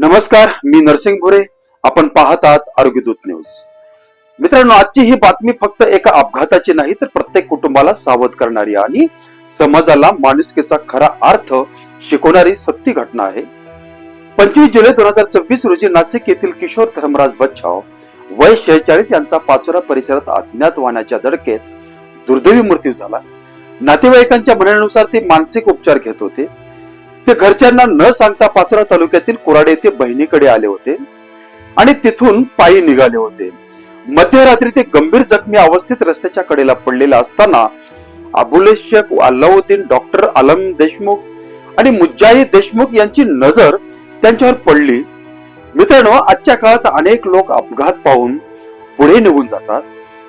नमस्कार, मी नरसिंग भुरे. आपण पाहत आहात आरोग्य दूत न्यूज. मित्रांनो, आजची ही बातमी फक्त एका अपघाताची नाही तर प्रत्येक कुटुंबाला सावध करणारी आणि समाजाला माणुसकीचा खरा अर्थ शिकवणारी सत्य घटना आहे. 25 जुलै 2026 रोजी नाशिक येथील किशोर धर्मराज बच्छाव वय 46 यांचा पाचोरा परिसरात अज्ञात वाहनाच्या धडकेत दुर्दैवी मृत्यू झाला. नातेवाईकांच्या म्हणण्यानुसार ते मानसिक उपचार घेत होते. ते घरच्यांना न सांगता पाचोरा तालुक्यातील कोराडे येथे बहिणीकडे आले होते आणि तिथून पायी निघाले होते. मध्यरात्री ते गंभीर जखमी अवस्थेत रस्त्याच्या कडेला पडलेला असताना अबुल शेख, अल्लाउद्दीन, डॉक्टर आलम देशमुख आणि मुजाहिद देशमुख यांची नजर त्यांच्यावर पडली. मित्रांनो, आजच्या काळात अनेक लोक अपघात पाहून पुढे निघून जातात,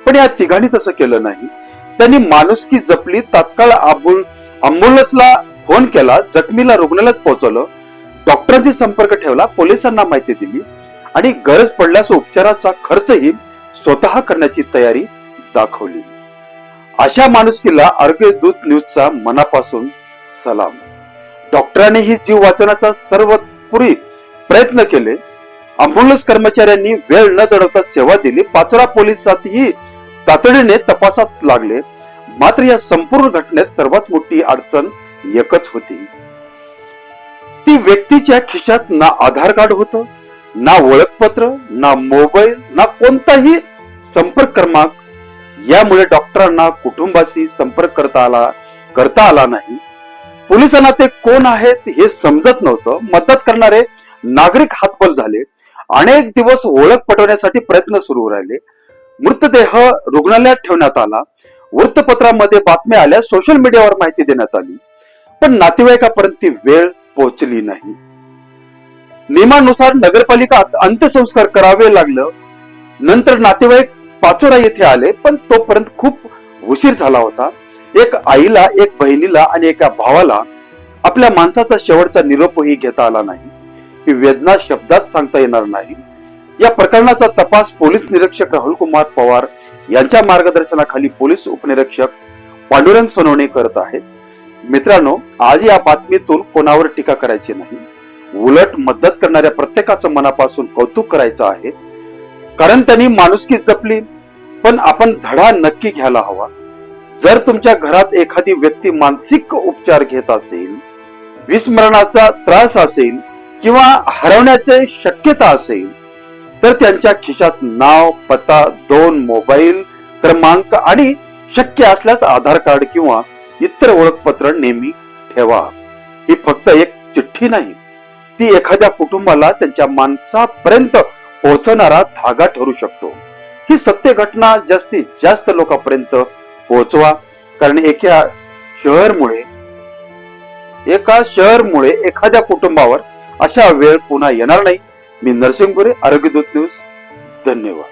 पण या तिघांनी तसं केलं नाही. त्यांनी माणुसकी जपली. तात्काळ अँब्युलन्सला फोन केला, जखमीला रुग्णालयात पोहोचवलं, डॉक्टरांशी संपर्क ठेवला, पोलिसांना माहिती दिली आणि गरज पडल्यास उपचाराचा खर्चही स्वतः करण्याची तयारी दाखवली. अशा माणुसकीला आरोग्य दूत न्यूजचा मनापासून सलाम. डॉक्टरांनीही जीव वाचवण्याचा सर्वपुरी प्रयत्न केले. अँब्युलन्स कर्मचाऱ्यांनी वेळ न दडवता सेवा दिली. पाचोरा पोलिसातही तातडीने तपासात लागले. मात्र या संपूर्ण घटनेत सर्वात मोठी अडचण एकच होती. ती व्यक्तीच्या खिशात ना आधार कार्ड होतं, ना ओळखपत्र, ना मोबाईल, ना कोणताही संपर्क क्रमांक. यामुळे डॉक्टरांना कुटुंबाशी संपर्क करता आला नाही. पोलिसांना ते कोण आहेत हे समजत नव्हतं. मदत करणारे नागरिक हातबल झाले. अनेक दिवस ओळख पटवण्यासाठी प्रयत्न सुरू राहिले. मृतदेह रुग्णालयात ठेवण्यात आला. वृत्तपत्रामध्ये बातम्या आल्या, सोशल मीडियावर माहिती देण्यात आली, पण नातेवाईकापर्यंत ती वेळ पोहोचली नाही. नियमानुसार नगरपालिका अंत्यसंस्कार करावे लागलं. नंतर नातेवाईक पाचोरा येथे आले, पण तोपर्यंत खूप उशीर झाला होता. एक आईला, एक बहिणीला आणि एका भावाला आपल्या माणसाचा शेवटचा निरोपही घेता आला नाही. ही वेदना शब्दात सांगता येणार नाही. या प्रकरणाचा तपास पोलीस निरीक्षक राहुल कुमार पवार यांच्या मार्गदर्शनाखाली पोलीस उपनिरीक्षक पांडुरंग सोनवणे करत आहेत. मित्रांनो, आज या बातमीतून कोणावर टीका करायची नाही, उलट मदत करणाऱ्या प्रत्येकाचं मनापासून कौतुक करायचं आहे. कारण त्यांनी माणुसकी जपली. पण आपण धडा नक्की घ्यायला हवा. जर तुमच्या घरात एखादी व्यक्ती मानसिक उपचार घेत असेल, विस्मरणाचा त्रास असेल किंवा हरवण्याची शक्यता असेल, तर त्यांच्या खिशात नाव, पत्ता, 2 मोबाईल क्रमांक आणि शक्य असल्यास आधार कार्ड किंवा इतर ओळखपत्र नेहमी ठेवा. ही फक्त एक चिठ्ठी नाही, ती एखाद्या कुटुंबाला त्यांच्या माणसापर्यंत पोहोचणारा धागा ठरू शकतो. ही सत्य घटना जास्तीत जास्त लोकांपर्यंत पोहोचवा. कारण एका शहरमुळे एखाद्या कुटुंबावर अशा वेळ पुन्हा येणार नाही. मी नरसिंग भुरे, आरोग्य दूत न्यूज. धन्यवाद.